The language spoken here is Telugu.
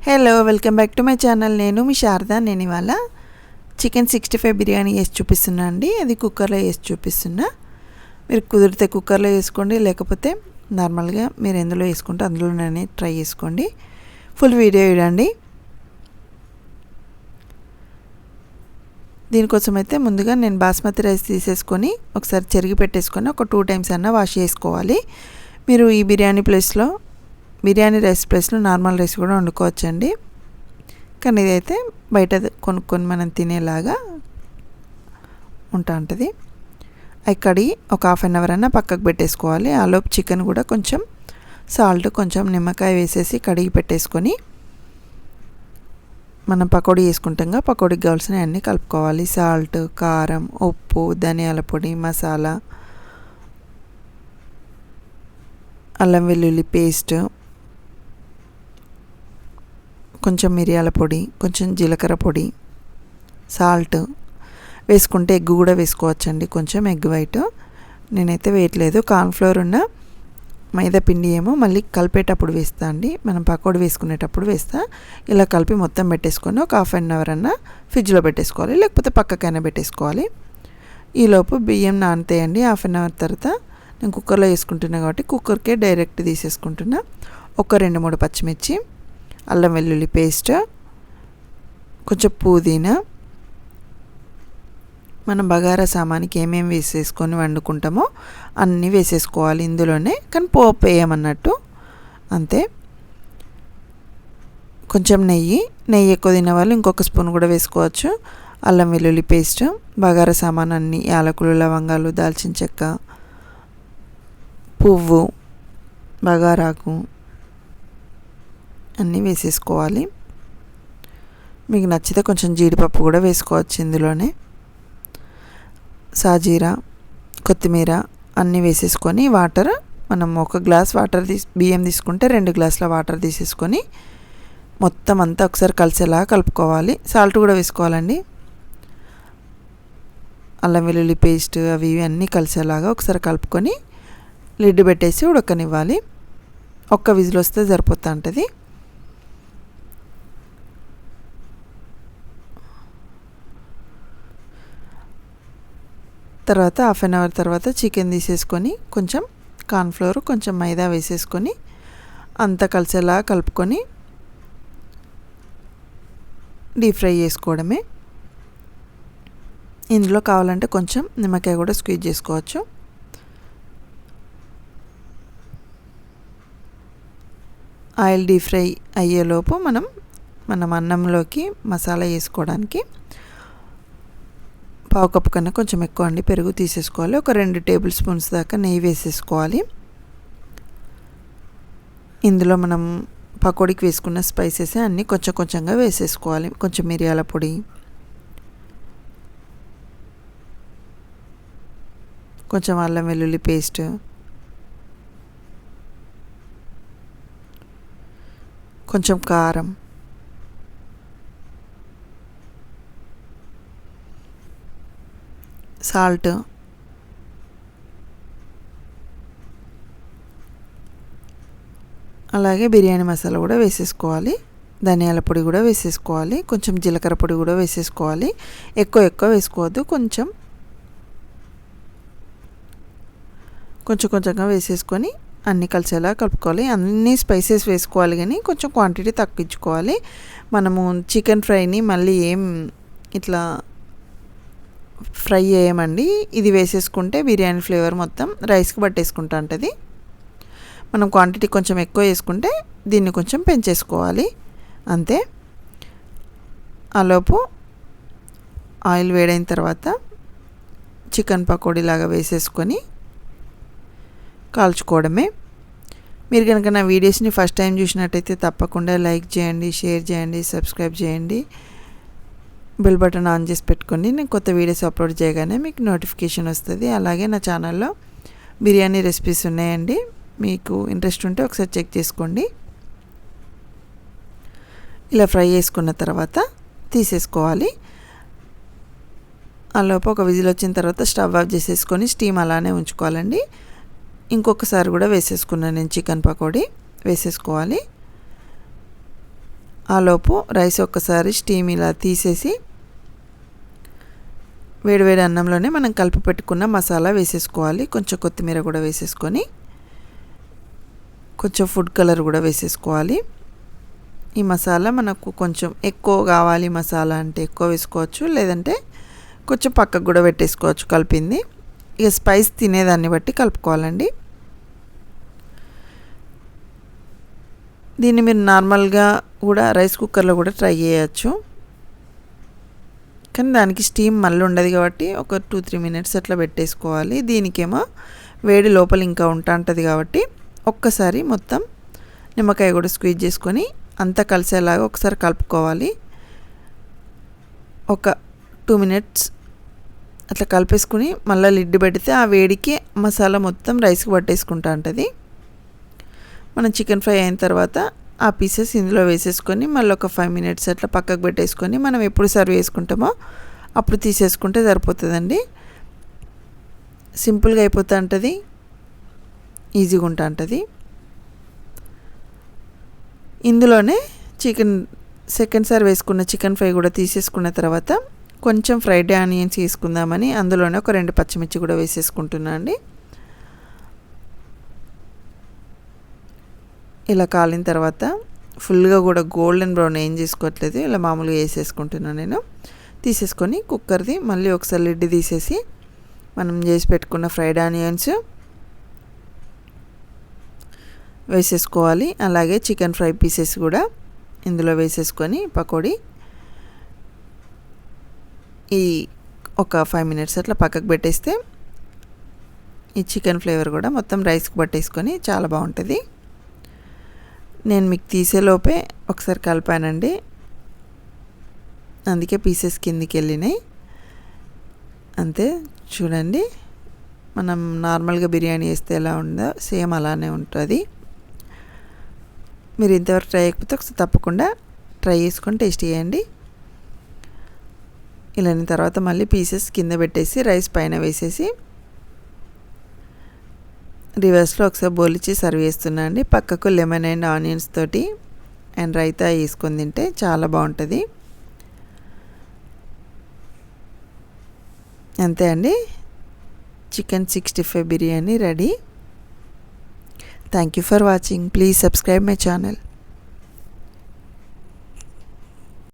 Hello welcome back to my channel. నేను మీ శారదా. నేను ఇవాళ చికెన్ 65 బిర్యానీ వేసి చూపిస్తున్నా అండి. అది కుక్కర్లో వేసి చూపిస్తున్నా. మీరు కుదిరితే కుక్కర్లో వేసుకోండి, లేకపోతే నార్మల్గా మీరు ఎందులో వేసుకుంటే అందులోనే ట్రై చేసుకోండి. ఫుల్ వీడియో చూడండి. దీనికోసం అయితే ముందుగా నేను బాస్మతి రైస్ తీసేసుకొని ఒకసారి చెరిగి పెట్టేసుకొని ఒక 2 టైమ్స్ అన్న వాష్ చేసుకోవాలి. మీరు ఈ బిర్యానీ రైస్ ప్లేస్లో నార్మల్ రైస్ కూడా వండుకోవచ్చండి. కానీ ఇదైతే బయట కొనుక్కొని మనం తినేలాగా ఉంటుంది. అవి కడిగి ఒక హాఫ్ అన్ అవర్ అన్న పక్కకు పెట్టేసుకోవాలి. ఆలోపు చికెన్ కూడా కొంచెం సాల్ట్, కొంచెం నిమ్మకాయ వేసేసి కడిగి పెట్టేసుకొని మనం పకోడీ వేసుకుంటాం. పకోడీకి కావాల్సిన అన్నీ కలుపుకోవాలి. సాల్ట్, కారం, ఉప్పు, ధనియాల పొడి, మసాలా, అల్లం వెల్లుల్లి పేస్ట్, కొంచెం మిరియాల పొడి, కొంచెం జీలకర్ర పొడి, సాల్ట్ వేసుకుంటే ఎగ్ కూడా వేసుకోవచ్చండి. కొంచెం ఎగ్ వైట్ నేనైతే వేయట్లేదు. కార్న్ఫ్లోర్ ఉన్న మైదా పిండి ఏమో మళ్ళీ కలిపేటప్పుడు వేస్తా అండి. మనం పకోడీ వేసుకునేటప్పుడు వేస్తా. ఇలా కలిపి మొత్తం పెట్టేసుకొని ఒక హాఫ్ అన్ అవర్ అన్న ఫ్రిడ్జ్లో పెట్టేసుకోవాలి, లేకపోతే పక్కకైనా పెట్టేసుకోవాలి. ఈలోపు బియ్యం నానతాయండి. హాఫ్ అన్ అవర్ తర్వాత నేను కుక్కర్లో వేసుకుంటున్నా కాబట్టి కుక్కర్కే డైరెక్ట్ తీసేసుకుంటున్నా. ఒక 2-3 పచ్చిమిర్చి, అల్లం వెల్లుల్లి పేస్ట్, కొంచెం పుదీనా, మనం బగారా సామానికి ఏమేమి వేసేసుకొని వండుకుంటామో అన్నీ వేసేసుకోవాలి ఇందులోనే. కానీ పోపు వేయమన్నట్టు అంతే. కొంచెం నెయ్యి ఎక్కువ తినే వాళ్ళు ఇంకొక స్పూన్ కూడా వేసుకోవచ్చు. అల్లం వెల్లుల్లి పేస్ట్, బగారా సామాన్ అన్నీ, యాలకులు, లవంగాలు, దాల్చిన చెక్క, పువ్వు, బగారాకు అన్నీ వేసేసుకోవాలి. మీకు నచ్చితే కొంచెం జీడిపప్పు కూడా వేసుకోవచ్చు ఇందులోనే. సాజీరా, కొత్తిమీర అన్నీ వేసేసుకొని వాటర్, మనం ఒక గ్లాస్ వాటర్ బియ్యం తీసుకుంటే 2 గ్లాసుల వాటర్ తీసేసుకొని మొత్తం అంతా ఒకసారి కలిసేలా కలుపుకోవాలి. సాల్ట్ కూడా వేసుకోవాలండి. అల్లం వెల్లుల్లి పేస్ట్ అవి అన్నీ కలిసేలాగా ఒకసారి కలుపుకొని లిడ్ పెట్టేసి ఉడకనివ్వాలి. ఒక్క విజిల్ వస్తే సరిపోతూ ఉంటుంది. తర్వాత హాఫ్ అన్ అవర్ తర్వాత చికెన్ తీసేసుకొని కొంచెం కార్న్ఫ్లోర్, కొంచెం మైదా వేసేసుకొని అంతా కలిసేలా కలుపుకొని డీప్ ఫ్రై చేసుకోవడమే. ఇందులో కావాలంటే కొంచెం నిమ్మకాయ కూడా స్క్వీజ్ చేసుకోవచ్చు. ఆయిల్ డీప్ ఫ్రై అయ్యేలోపు మనం అన్నంలోకి మసాలా వేసుకోవడానికి 1/2 కప్పు కన్నా కొంచెం ఎక్కువ అండి పెరుగు తీసేసుకోవాలి. ఒక 2 టేబుల్ స్పూన్స్ దాకా నెయ్యి వేసేసుకోవాలి. ఇందులో మనం పకోడీకి వేసుకున్న స్పైసెస్ అన్నీ కొంచెం కొంచెంగా వేసేసుకోవాలి. కొంచెం మిరియాల పొడి, కొంచెం అల్లం వెల్లుల్లి పేస్ట్, కొంచెం కారం, సాల్ట్, అలాగే బిర్యానీ మసాలా కూడా వేసేసుకోవాలి. ధనియాల పొడి కూడా వేసేసుకోవాలి. కొంచెం జీలకర్ర పొడి కూడా వేసేసుకోవాలి. ఎక్కువ వేసుకోవద్దు. కొంచెంగా వేసేసుకొని అన్నీ కలిసేలా కలుపుకోవాలి. అన్ని స్పైసెస్ వేసుకోవాలి, కానీ కొంచెం క్వాంటిటీ తగ్గించుకోవాలి. మనము చికెన్ ఫ్రైని మళ్ళీ ఏం ఇట్లా ఫ్రై చేయమండి. ఇది వేసేసుకుంటే బిర్యానీ ఫ్లేవర్ మొత్తం రైస్కి పట్టేసుకుంటా ఉంటుంది. మనం క్వాంటిటీ కొంచెం ఎక్కువ వేసుకుంటే దీన్ని కొంచెం పెంచేసుకోవాలి అంతే. ఆలోపు ఆయిల్ వేడైన తర్వాత చికెన్ పకోడీ లాగా వేసేసుకొని కాల్చుకోవడమే. మీరు కనుక నా వీడియోస్ని ఫస్ట్ టైం చూసినట్టయితే తప్పకుండా లైక్ చేయండి, షేర్ చేయండి, సబ్స్క్రైబ్ చేయండి, బెల్ బటన్ ఆన్ చేసి పెట్టుకోండి. నేను కొత్త వీడియోస్ అప్లోడ్ చేయగానే మీకు నోటిఫికేషన్ వస్తుంది. అలాగే నా ఛానల్లో బిర్యానీ రెసిపీస్ ఉన్నాయండి. మీకు ఇంట్రెస్ట్ ఉంటే ఒకసారి చెక్ చేసుకోండి. ఇలా ఫ్రై చేసుకున్న తర్వాత తీసేసుకోవాలి. ఆలోపు ఒక విజిల్ వచ్చిన తర్వాత స్టవ్ ఆఫ్ చేసేసుకొని స్టీమ్ అలానే ఉంచుకోవాలండి. ఇంకొకసారి కూడా వేసేసుకున్నాను నేను చికెన్ పకోడీ వేసేసుకోవాలి. ఆలోపు రైస్ ఒక్కసారి స్టీమ్ ఇలా తీసేసి వేడివేడి అన్నంలోనే మనం కలిపి పెట్టుకున్న మసాలా వేసేసుకోవాలి. కొంచెం కొత్తిమీర కూడా వేసేసుకొని కొంచెం ఫుడ్ కలర్ కూడా వేసేసుకోవాలి. ఈ మసాలా మనకు కొంచెం ఎక్కువ కావాలి, మసాలా అంటే ఎక్కువ వేసుకోవచ్చు, లేదంటే కొంచెం పక్కకు కూడా పెట్టేసుకోవచ్చు కలిపింది. ఇక స్పైస్ తినేదాన్ని బట్టి కలుపుకోవాలండి. దీన్ని మీరు నార్మల్గా కూడా రైస్ కుక్కర్లో కూడా ట్రై చేయొచ్చు, కానీ దానికి స్టీమ్ మళ్ళీ ఉండదు కాబట్టి ఒక 2-3 మినిట్స్ అట్లా పెట్టేసుకోవాలి. దీనికేమో వేడి లోపల ఇంకా ఉంటుంది కాబట్టి ఒక్కసారి మొత్తం నిమ్మకాయ కూడా స్క్వీజ్ చేసుకొని అంతా కలిసేలాగా ఒకసారి కలుపుకోవాలి. ఒక 2 మినిట్స్ అట్లా కలిపేసుకుని మళ్ళీ లిడ్ పెడితే ఆ వేడికి మసాలా మొత్తం రైస్కి పట్టేసుకుంటా ఉంటుంది. మనం చికెన్ ఫ్రై అయిన తర్వాత ఆ పీసెస్ ఇందులో వేసేసుకొని మళ్ళీ ఒక 5 మినిట్స్ అట్లా పక్కకు పెట్టేసుకొని మనం ఎప్పుడు సర్వ్ చేసుకుంటామో అప్పుడు తీసేసుకుంటే సరిపోతుందండి. సింపుల్గా అయిపోతూ ఉంటుంది, ఈజీగా ఉంటా ఉంటుంది. ఇందులోనే సెకండ్ సారి వేసుకున్న చికెన్ ఫ్రై కూడా తీసేసుకున్న తర్వాత కొంచెం ఫ్రైడ్ ఆనియన్స్ వేసుకుందామని అందులోనే ఒక 2 పచ్చిమిర్చి కూడా వేసేసుకుంటున్నా అండి. ఇలా కాలిన తర్వాత ఫుల్గా కూడా గోల్డెన్ బ్రౌన్ ఏం చేసుకోవట్లేదు, ఇలా మామూలుగా వేసేసుకుంటున్నాను నేను. తీసేసుకొని కుక్కర్ది మళ్ళీ ఒకసారి లిడ్ తీసేసి మనం చేసి పెట్టుకున్న ఫ్రైడ్ ఆనియన్స్ వేసేసుకోవాలి. అలాగే చికెన్ ఫ్రై పీసెస్ కూడా ఇందులో వేసేసుకొని పకోడీ ఈ ఒక 5 మినిట్స్ అట్లా పక్కకు పెట్టేస్తే ఈ చికెన్ ఫ్లేవర్ కూడా మొత్తం రైస్కి పట్టేసుకొని చాలా బాగుంటుంది. నేను మీకు తీసేలోపే ఒకసారి కలిపానండి, అందుకే పీసెస్ కిందికి వెళ్ళినాయి. అంతే, చూడండి మనం నార్మల్గా బిర్యానీ వేస్తే ఎలా ఉందో సేమ్ అలానే ఉంటుంది. మీరు ఇంతవరకు ట్రై చేయకపోతే ఒకసారి తప్పకుండా ట్రై చేసుకొని టేస్ట్ చేయండి. ఇలా తర్వాత మళ్ళీ పీసెస్ కింద పెట్టేసి రైస్ పైన వేసేసి రివర్స్లో ఒకసారి బోలిచ్చి సర్వ్ చేస్తున్నా అండి. పక్కకు లెమన్ అండ్ ఆనియన్స్ తోటి అండ్ రైతా వేసుకొని తింటే చాలా బాగుంటుంది. అంతే అండి, chicken 65 biryani ready. Thank you for watching. Please subscribe my channel.